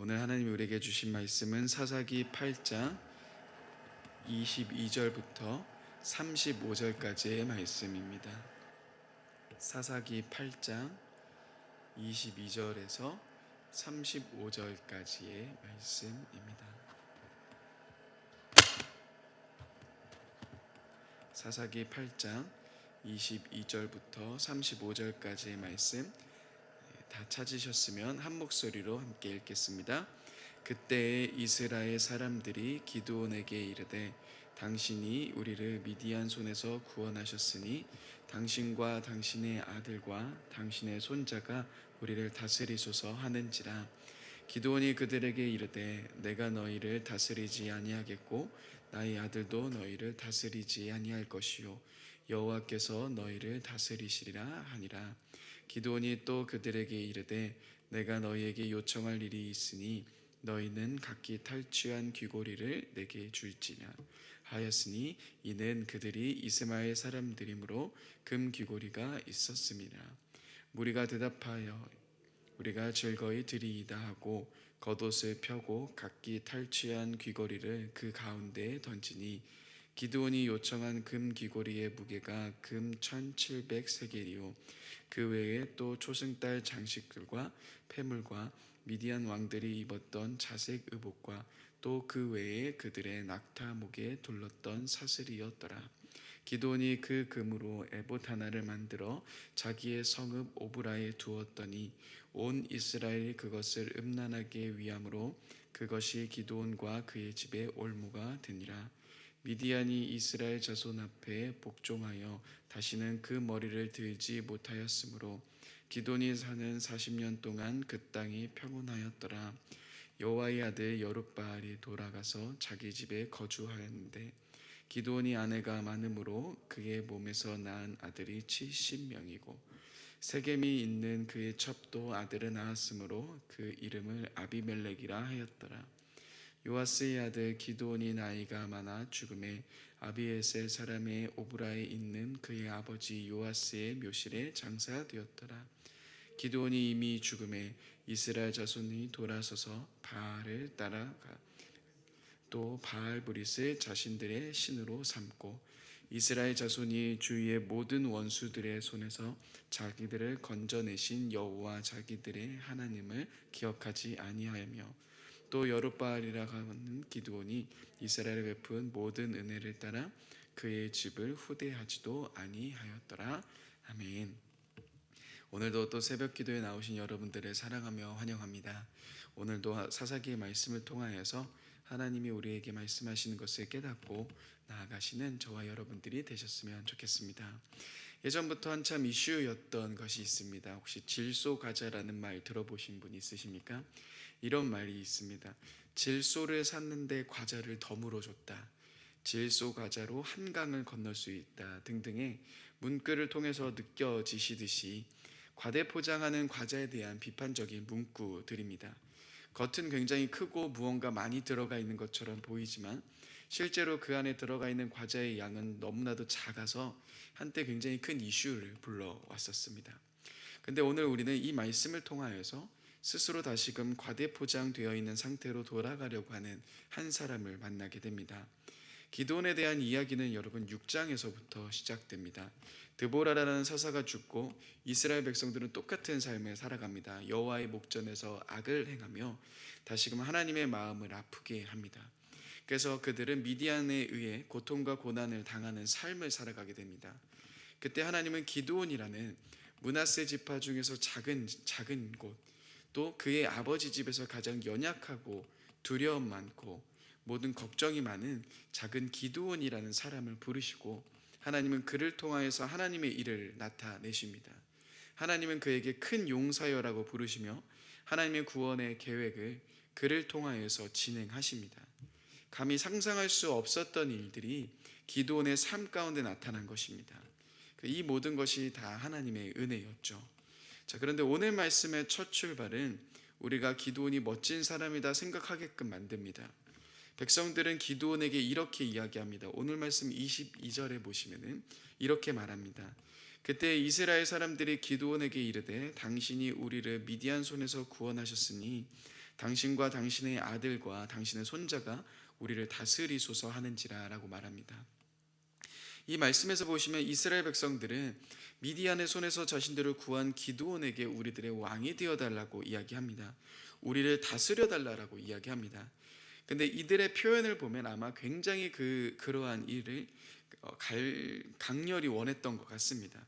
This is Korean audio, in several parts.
오늘 하나님이 우리에게 주신 말씀은 사사기 8장 22절부터 35절까지의 말씀입니다. 사사기 8장 22절에서 35절까지의 말씀입니다. 사사기 8장 22절부터 35절까지의 말씀 다 찾으셨으면 한 목소리로 함께 읽겠습니다. 그때 이스라엘 사람들이 기드온에게 이르되 당신이 우리를 미디안 손에서 구원하셨으니 당신과 당신의 아들과 당신의 손자가 우리를 다스리소서 하는지라. 기드온이 그들에게 이르되 내가 너희를 다스리지 아니하겠고 나의 아들도 너희를 다스리지 아니할 것이요 여호와께서 너희를 다스리시리라 하니라. 기드온이 또 그들에게 이르되 내가 너희에게 요청할 일이 있으니 너희는 각기 탈취한 귀고리를 내게 줄지냐 하였으니 이는 그들이 이스마엘 사람들이므로 금 귀고리가 있었음이라. 무리가 대답하여 우리가 즐거이 드리이다 하고 겉옷을 펴고 각기 탈취한 귀고리를 그 가운데에 던지니 기드온이 요청한 금 귀고리의 무게가 금 1700세겔이요 그 외에 또 초승달 장식들과 폐물과 미디안 왕들이 입었던 자색 의복과 또 그 외에 그들의 낙타 목에 둘렀던 사슬이었더라. 기드온이 그 금으로 에봇 하나를 만들어 자기의 성읍 오브라에 두었더니 온 이스라엘이 그것을 음란하게 위함으로 그것이 기드온과 그의 집의 올무가 되니라. 미디안이 이스라엘 자손 앞에 복종하여 다시는 그 머리를 들지 못하였으므로 기드온이 사는 40년 동안 그 땅이 평온하였더라. 여호와의 아들 여룹바알이 돌아가서 자기 집에 거주하였는데 기드온이 아내가 많음으로 그의 몸에서 낳은 아들이 70명이고 세겜이 있는 그의 첩도 아들을 낳았으므로 그 이름을 아비멜렉이라 하였더라. 요아스의 아들 기드온이 나이가 많아 죽음에 아비에셀 사람의 오브라에 있는 그의 아버지 요아스의 묘실에 장사되었더라. 기드온이 이미 죽음에 이스라엘 자손이 돌아서서 바알을 따라가 또 바알브릿을 자신들의 신으로 삼고 이스라엘 자손이 주위의 모든 원수들의 손에서 자기들을 건져내신 여호와 자기들의 하나님을 기억하지 아니하며 또 여룹바알이라 하는 기드온이 이스라엘에 베푼 모든 은혜를 따라 그의 집을 후대하지도 아니하였더라. 아멘. 오늘도 또 새벽 기도에 나오신 여러분들을 사랑하며 환영합니다. 오늘도 사사기의 말씀을 통하여서 하나님이 우리에게 말씀하시는 것을 깨닫고 나아가시는 저와 여러분들이 되셨으면 좋겠습니다. 예전부터 한참 이슈였던 것이 있습니다. 혹시 질소과자라는 말 들어보신 분 있으십니까? 이런 말이 있습니다. 질소를 샀는데 과자를 덤으로 줬다. 질소과자로 한강을 건널 수 있다 등등의 문구를 통해서 느껴지시듯이 과대포장하는 과자에 대한 비판적인 문구들입니다. 겉은 굉장히 크고 무언가 많이 들어가 있는 것처럼 보이지만 실제로 그 안에 들어가 있는 과자의 양은 너무나도 작아서 한때 굉장히 큰 이슈를 불러왔었습니다. 근데 오늘 우리는 이 말씀을 통하여서 스스로 다시금 과대포장되어 있는 상태로 돌아가려고 하는 한 사람을 만나게 됩니다. 기드온에 대한 이야기는 여러분 6장에서부터 시작됩니다. 드보라라는 사사가 죽고 이스라엘 백성들은 똑같은 삶을 살아갑니다. 여호와의 목전에서 악을 행하며 다시금 하나님의 마음을 아프게 합니다. 그래서 그들은 미디안에 의해 고통과 고난을 당하는 삶을 살아가게 됩니다. 그때 하나님은 기드온이라는 므낫세 지파 중에서 작은 곳, 또 그의 아버지 집에서 가장 연약하고 두려움 많고 모든 걱정이 많은 작은 기드온이라는 사람을 부르시고 하나님은 그를 통하여서 하나님의 일을 나타내십니다. 하나님은 그에게 큰 용사여라고 부르시며 하나님의 구원의 계획을 그를 통하여서 진행하십니다. 감히 상상할 수 없었던 일들이 기드온의 삶 가운데 나타난 것입니다. 이 모든 것이 다 하나님의 은혜였죠. 자, 그런데 오늘 말씀의 첫 출발은 우리가 기드온이 멋진 사람이다 생각하게끔 만듭니다. 백성들은 기드온에게 이렇게 이야기합니다. 오늘 말씀 22절에 보시면은 이렇게 말합니다. 그때 이스라엘 사람들이 기드온에게 이르되 당신이 우리를 미디안 손에서 구원하셨으니 당신과 당신의 아들과 당신의 손자가 우리를 다스리소서 하는지라라고 말합니다. 이 말씀에서 보시면 이스라엘 백성들은 미디안의 손에서 자신들을 구한 기드온에게 우리들의 왕이 되어달라고 이야기합니다. 우리를 다스려 달라고 이야기합니다. 근데 이들의 표현을 보면 아마 굉장히 그러한 일을 강렬히 원했던 것 같습니다.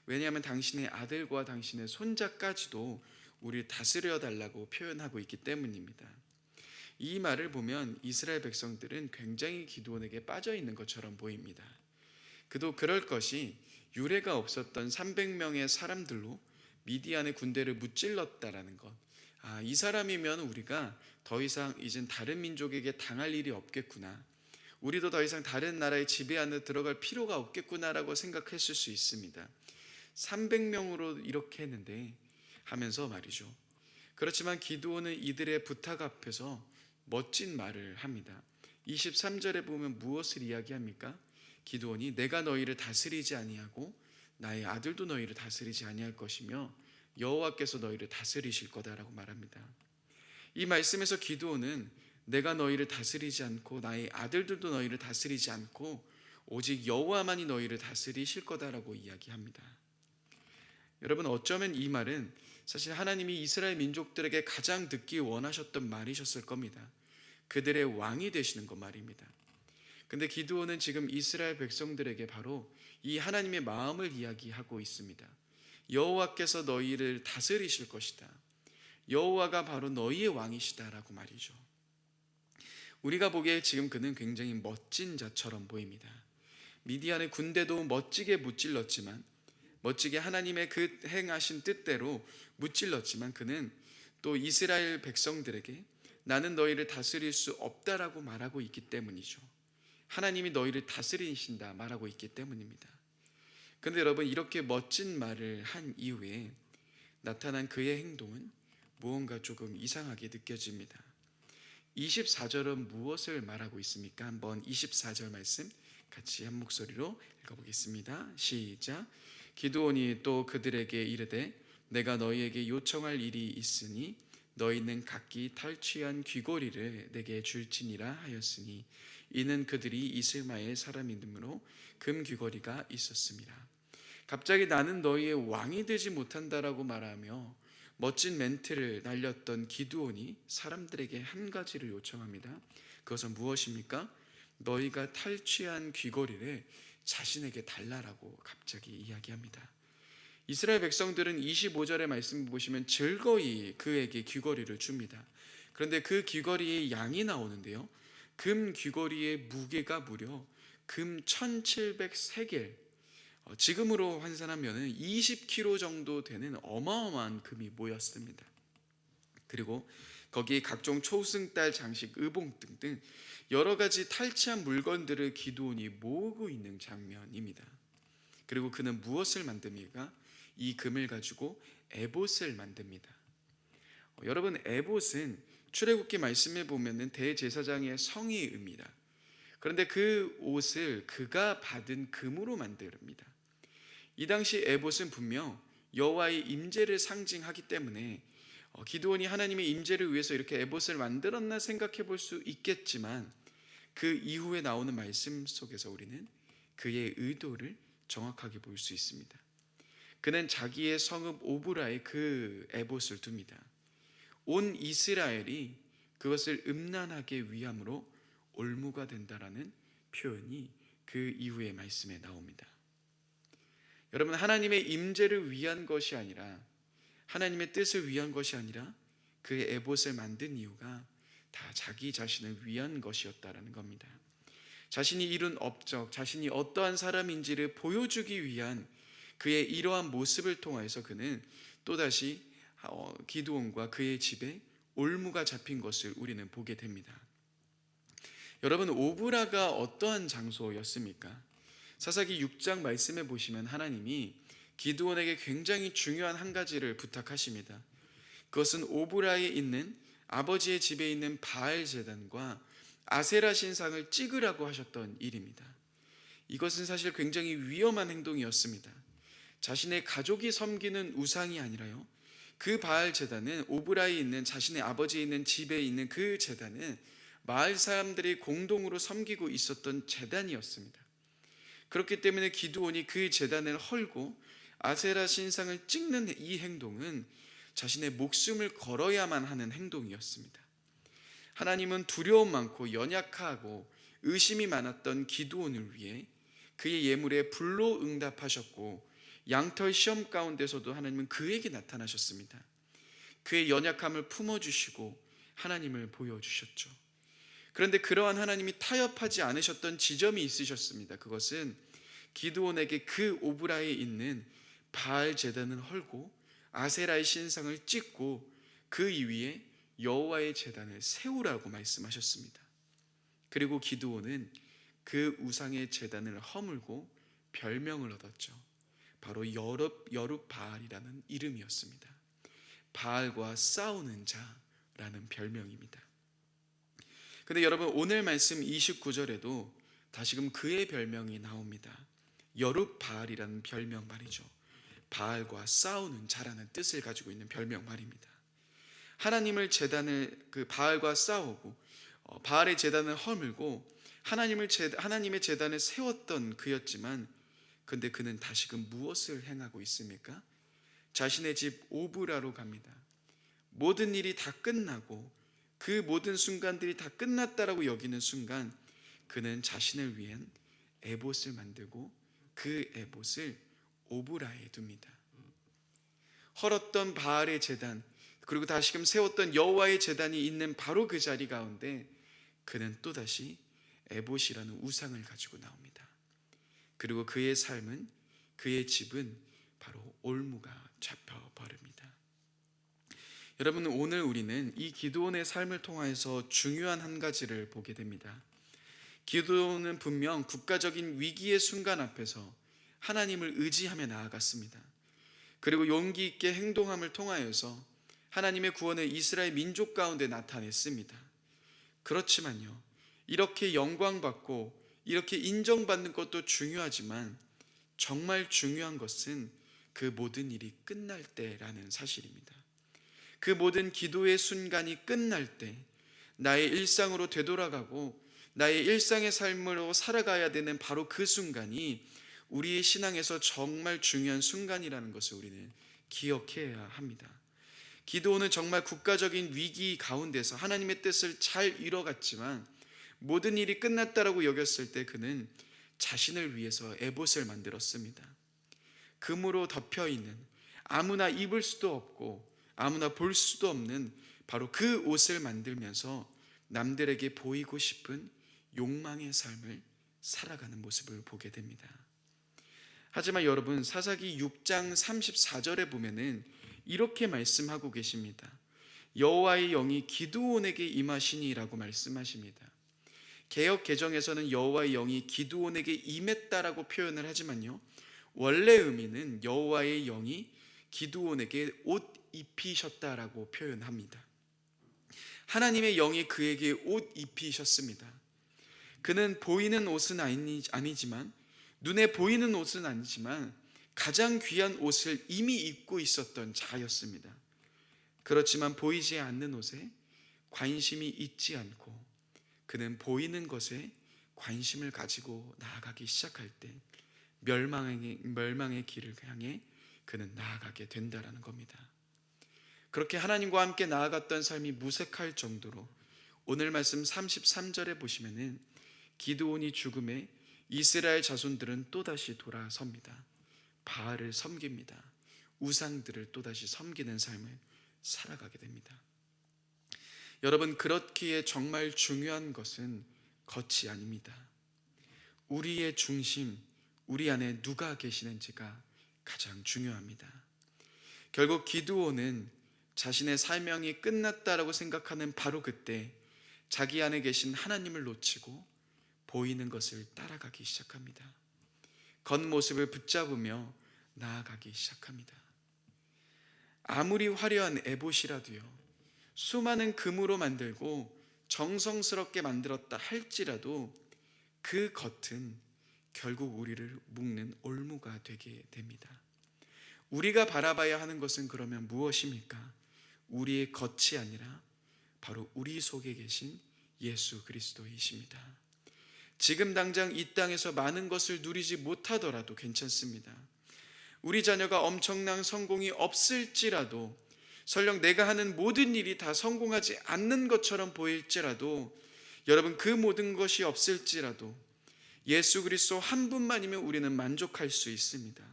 왜냐하면 당신의 아들과 당신의 손자까지도 우리를 다스려 달라고 표현하고 있기 때문입니다. 이 말을 보면 이스라엘 백성들은 굉장히 기드온에게 빠져 있는 것처럼 보입니다. 그도 그럴 것이 유례가 없었던 300명의 사람들로 미디안의 군대를 무찔렀다라는 것. 이 사람이면 우리가 더 이상 이젠 다른 민족에게 당할 일이 없겠구나. 우리도 더 이상 다른 나라의 지배 안에 들어갈 필요가 없겠구나라고 생각했을 수 있습니다. 300명으로 이렇게 했는데 하면서 말이죠. 그렇지만 기드온은 이들의 부탁 앞에서 멋진 말을 합니다. 23절에 보면 무엇을 이야기합니까? 기드온이 내가 너희를 다스리지 아니하고 나의 아들도 너희를 다스리지 아니할 것이며 여호와께서 너희를 다스리실 거다라고 말합니다. 이 말씀에서 기드온은 내가 너희를 다스리지 않고 나의 아들들도 너희를 다스리지 않고 오직 여호와만이 너희를 다스리실 거다라고 이야기합니다. 여러분, 어쩌면 이 말은 사실 하나님이 이스라엘 민족들에게 가장 듣기 원하셨던 말이셨을 겁니다. 그들의 왕이 되시는 것 말입니다. 근데 기드온은 지금 이스라엘 백성들에게 바로 이 하나님의 마음을 이야기하고 있습니다. 여호와께서 너희를 다스리실 것이다. 여호와가 바로 너희의 왕이시다라고 말이죠. 우리가 보기에 지금 그는 굉장히 멋진 자처럼 보입니다. 미디안의 군대도 멋지게 무찔렀지만, 멋지게 하나님의 그 행하신 뜻대로 무찔렀지만, 그는 또 이스라엘 백성들에게 나는 너희를 다스릴 수 없다라고 말하고 있기 때문이죠. 하나님이 너희를 다스리신다 말하고 있기 때문입니다. 그런데 여러분, 이렇게 멋진 말을 한 이후에 나타난 그의 행동은 무언가 조금 이상하게 느껴집니다. 24절은 무엇을 말하고 있습니까? 한번 24절 말씀 같이 한 목소리로 읽어보겠습니다. 시작. 기드온이 또 그들에게 이르되 내가 너희에게 요청할 일이 있으니 너희는 각기 탈취한 귀고리를 내게 줄지니라 하였으니 이는 그들이 이스마엘 사람이므로 금 귀고리가 있었습니다. 갑자기 나는 너희의 왕이 되지 못한다라고 말하며 멋진 멘트를 날렸던 기드온이 사람들에게 한 가지를 요청합니다. 그것은 무엇입니까? 너희가 탈취한 귀고리를 자신에게 달라라고 갑자기 이야기합니다. 이스라엘 백성들은 25절의 말씀을 보시면 즐거이 그에게 귀고리를 줍니다. 그런데 그 귀고리의 양이 나오는데요, 금 귀고리의 무게가 무려 금 1700세겔, 지금으로 환산하면 20kg 정도 되는 어마어마한 금이 모였습니다. 그리고 거기에 각종 초승달 장식, 의복 등등 여러 가지 탈취한 물건들을 기드온이 모으고 있는 장면입니다. 그리고 그는 무엇을 만듭니까? 이 금을 가지고 에봇을 만듭니다. 여러분, 에봇은 출애굽기 말씀에 보면은 대제사장의 성의입니다. 그런데 그 옷을 그가 받은 금으로 만듭니다. 이 당시 에봇은 분명 여호와의 임재를 상징하기 때문에 기드온이 하나님의 임재를 위해서 이렇게 에봇을 만들었나 생각해 볼 수 있겠지만, 그 이후에 나오는 말씀 속에서 우리는 그의 의도를 정확하게 볼 수 있습니다. 그는 자기의 성읍 오브라에 그 에봇을 둡니다. 온 이스라엘이 그것을 음란하게 위함으로 올무가 된다라는 표현이 그 이후의 말씀에 나옵니다. 여러분, 하나님의 임재를 위한 것이 아니라, 하나님의 뜻을 위한 것이 아니라 그의 에봇을 만든 이유가 다 자기 자신을 위한 것이었다라는 겁니다. 자신이 이룬 업적, 자신이 어떠한 사람인지를 보여주기 위한 그의 이러한 모습을 통해서 그는 또다시 기드온과 그의 집에 올무가 잡힌 것을 우리는 보게 됩니다. 여러분, 오브라가 어떠한 장소였습니까? 사사기 6장 말씀에 보시면 하나님이 기드온에게 굉장히 중요한 한 가지를 부탁하십니다. 그것은 오브라에 있는 아버지의 집에 있는 바알 제단과 아세라 신상을 찍으라고 하셨던 일입니다. 이것은 사실 굉장히 위험한 행동이었습니다. 자신의 가족이 섬기는 우상이 아니라요, 그 바알 제단은 오브라에 있는 자신의 아버지에 있는 집에 있는 그 제단은 마을 사람들이 공동으로 섬기고 있었던 제단이었습니다. 그렇기 때문에 기드온이 그 제단을 헐고 아세라 신상을 찍는 이 행동은 자신의 목숨을 걸어야만 하는 행동이었습니다. 하나님은 두려움 많고 연약하고 의심이 많았던 기드온을 위해 그의 예물에 불로 응답하셨고, 양털 시험 가운데서도 하나님은 그에게 나타나셨습니다. 그의 연약함을 품어주시고 하나님을 보여주셨죠. 그런데 그러한 하나님이 타협하지 않으셨던 지점이 있으셨습니다. 그것은 기드온에게 그 오브라에 있는 바알 제단을 헐고 아세라의 신상을 찍고 그 위에 여호와의 제단을 세우라고 말씀하셨습니다. 그리고 기드온은 그 우상의 제단을 허물고 별명을 얻었죠. 바로 여룹바알이라는 이름이었습니다. 바알과 싸우는 자라는 별명입니다. 근데 여러분, 오늘 말씀 29절에도 다시금 그의 별명이 나옵니다. 여룹바알이라는 별명 말이죠. 바알과 싸우는 자라는 뜻을 가지고 있는 별명 말입니다. 하나님을 제단을 바알과 싸우고 바알의 제단을 허물고 하나님의 제단을 세웠던 그였지만, 근데 그는 다시금 무엇을 행하고 있습니까? 자신의 집 오브라로 갑니다. 모든 일이 다 끝나고 그 모든 순간들이 다 끝났다라고 여기는 순간, 그는 자신을 위한 에봇을 만들고 그 에봇을 오브라에 둡니다. 헐었던 바알의 제단, 그리고 다시금 세웠던 여호와의 제단이 있는 바로 그 자리 가운데 그는 또다시 에봇이라는 우상을 가지고 나옵니다. 그리고 그의 삶은, 그의 집은 바로 올무가 잡혀버립니다. 여러분, 오늘 우리는 이 기드온의 삶을 통하여서 중요한 한 가지를 보게 됩니다. 기드온은 분명 국가적인 위기의 순간 앞에서 하나님을 의지하며 나아갔습니다. 그리고 용기 있게 행동함을 통하여서 하나님의 구원을 이스라엘 민족 가운데 나타냈습니다. 그렇지만요, 이렇게 영광받고 이렇게 인정받는 것도 중요하지만 정말 중요한 것은 그 모든 일이 끝날 때라는 사실입니다. 그 모든 기도의 순간이 끝날 때 나의 일상으로 되돌아가고 나의 일상의 삶으로 살아가야 되는 바로 그 순간이 우리의 신앙에서 정말 중요한 순간이라는 것을 우리는 기억해야 합니다. 기드온은 정말 국가적인 위기 가운데서 하나님의 뜻을 잘 이뤄갔지만 모든 일이 끝났다라고 여겼을 때 그는 자신을 위해서 에봇을 만들었습니다. 금으로 덮여있는, 아무나 입을 수도 없고 아무나 볼 수도 없는 바로 그 옷을 만들면서 남들에게 보이고 싶은 욕망의 삶을 살아가는 모습을 보게 됩니다. 하지만 여러분, 사사기 6장 34절에 보면은 이렇게 말씀하고 계십니다. 여호와의 영이 기드온에게 임하시니라고 말씀하십니다. 개역 개정에서는 여호와의 영이 기드온에게 임했다라고 표현을 하지만요, 원래 의미는 여호와의 영이 기드온에게 옷 입히셨다라고 표현합니다. 하나님의 영이 그에게 옷 입히셨습니다. 그는 보이는 옷은 아니지만, 눈에 보이는 옷은 아니지만 가장 귀한 옷을 이미 입고 있었던 자였습니다. 그렇지만 보이지 않는 옷에 관심이 있지 않고 그는 보이는 것에 관심을 가지고 나아가기 시작할 때 멸망의 길을 향해 그는 나아가게 된다라는 겁니다. 그렇게 하나님과 함께 나아갔던 삶이 무색할 정도로 오늘 말씀 33절에 보시면은 기드온이 죽음에 이스라엘 자손들은 또다시 돌아섭니다. 바알을 섬깁니다. 우상들을 또다시 섬기는 삶을 살아가게 됩니다. 여러분, 그렇기에 정말 중요한 것은 겉이 아닙니다. 우리의 중심, 우리 안에 누가 계시는지가 가장 중요합니다. 결국 기드온은 자신의 사명이 끝났다라고 생각하는 바로 그때 자기 안에 계신 하나님을 놓치고 보이는 것을 따라가기 시작합니다. 겉모습을 붙잡으며 나아가기 시작합니다. 아무리 화려한 에봇이라도요, 수많은 금으로 만들고 정성스럽게 만들었다 할지라도 그 겉은 결국 우리를 묶는 올무가 되게 됩니다. 우리가 바라봐야 하는 것은 그러면 무엇입니까? 우리의 겉이 아니라 바로 우리 속에 계신 예수 그리스도이십니다. 지금 당장 이 땅에서 많은 것을 누리지 못하더라도 괜찮습니다. 우리 자녀가 엄청난 성공이 없을지라도, 설령 내가 하는 모든 일이 다 성공하지 않는 것처럼 보일지라도, 여러분, 그 모든 것이 없을지라도 예수 그리스도 한 분만이면 우리는 만족할 수 있습니다.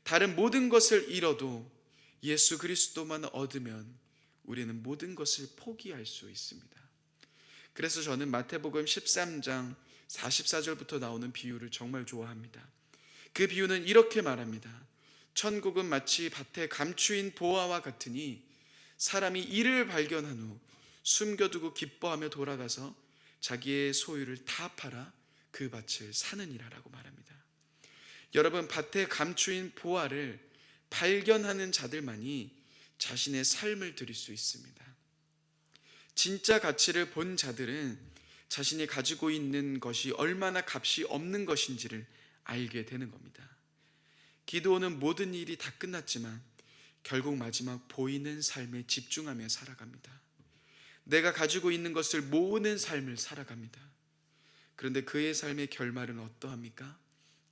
다른 모든 것을 잃어도 예수 그리스도만 얻으면 우리는 모든 것을 포기할 수 있습니다. 그래서 저는 마태복음 13장 44절부터 나오는 비유를 정말 좋아합니다. 그 비유는 이렇게 말합니다. 천국은 마치 밭에 감추인 보화와 같으니 사람이 이를 발견한 후 숨겨두고 기뻐하며 돌아가서 자기의 소유를 다 팔아 그 밭을 사느니라라고 말합니다. 여러분, 밭에 감추인 보화를 발견하는 자들만이 자신의 삶을 드릴 수 있습니다. 진짜 가치를 본 자들은 자신이 가지고 있는 것이 얼마나 값이 없는 것인지를 알게 되는 겁니다. 기드온은 모든 일이 다 끝났지만 결국 마지막 보이는 삶에 집중하며 살아갑니다. 내가 가지고 있는 것을 모으는 삶을 살아갑니다. 그런데 그의 삶의 결말은 어떠합니까?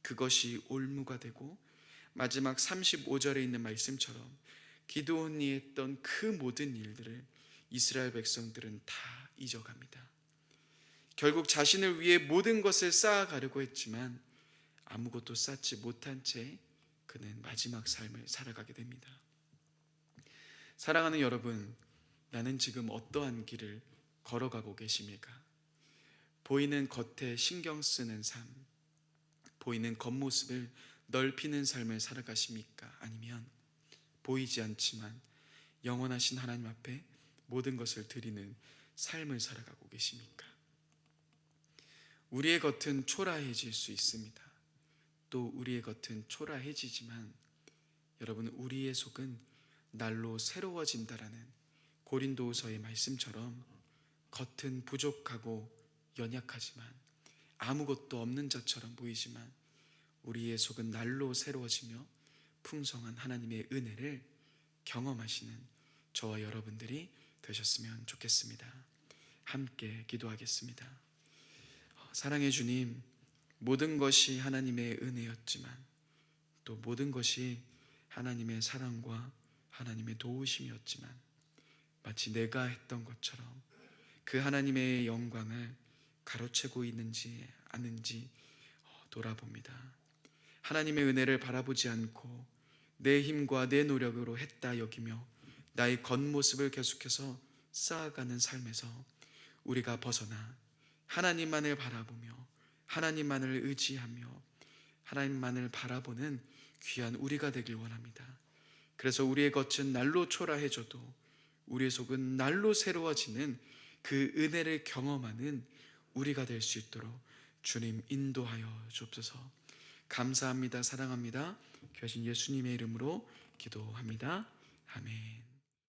그것이 올무가 되고 마지막 35절에 있는 말씀처럼 기드온이 했던 그 모든 일들을 이스라엘 백성들은 다 잊어갑니다. 결국 자신을 위해 모든 것을 쌓아가려고 했지만 아무것도 쌓지 못한 채 그는 마지막 삶을 살아가게 됩니다. 사랑하는 여러분, 나는 지금 어떠한 길을 걸어가고 계십니까? 보이는 겉에 신경 쓰는 삶, 보이는 겉모습을 넓히는 삶을 살아가십니까? 아니면 보이지 않지만 영원하신 하나님 앞에 모든 것을 드리는 삶을 살아가고 계십니까? 우리의 겉은 초라해질 수 있습니다. 또 우리의 겉은 초라해지지만 여러분, 우리의 속은 날로 새로워진다라는 고린도후서의 말씀처럼 겉은 부족하고 연약하지만 아무것도 없는 자처럼 보이지만 우리의 속은 날로 새로워지며 풍성한 하나님의 은혜를 경험하시는 저와 여러분들이 되셨으면 좋겠습니다. 함께 기도하겠습니다. 사랑의 주님, 모든 것이 하나님의 은혜였지만 또 모든 것이 하나님의 사랑과 하나님의 도우심이었지만 마치 내가 했던 것처럼 그 하나님의 영광을 가로채고 있는지 아는지 돌아봅니다. 하나님의 은혜를 바라보지 않고 내 힘과 내 노력으로 했다 여기며 나의 겉모습을 계속해서 쌓아가는 삶에서 우리가 벗어나 하나님만을 바라보며 하나님만을 의지하며 하나님만을 바라보는 귀한 우리가 되길 원합니다. 그래서 우리의 겉은 날로 초라해져도 우리의 속은 날로 새로워지는 그 은혜를 경험하는 우리가 될 수 있도록 주님 인도하여 주옵소서. 감사합니다. 사랑합니다. 귀하신 예수님의 이름으로 기도합니다. 아멘.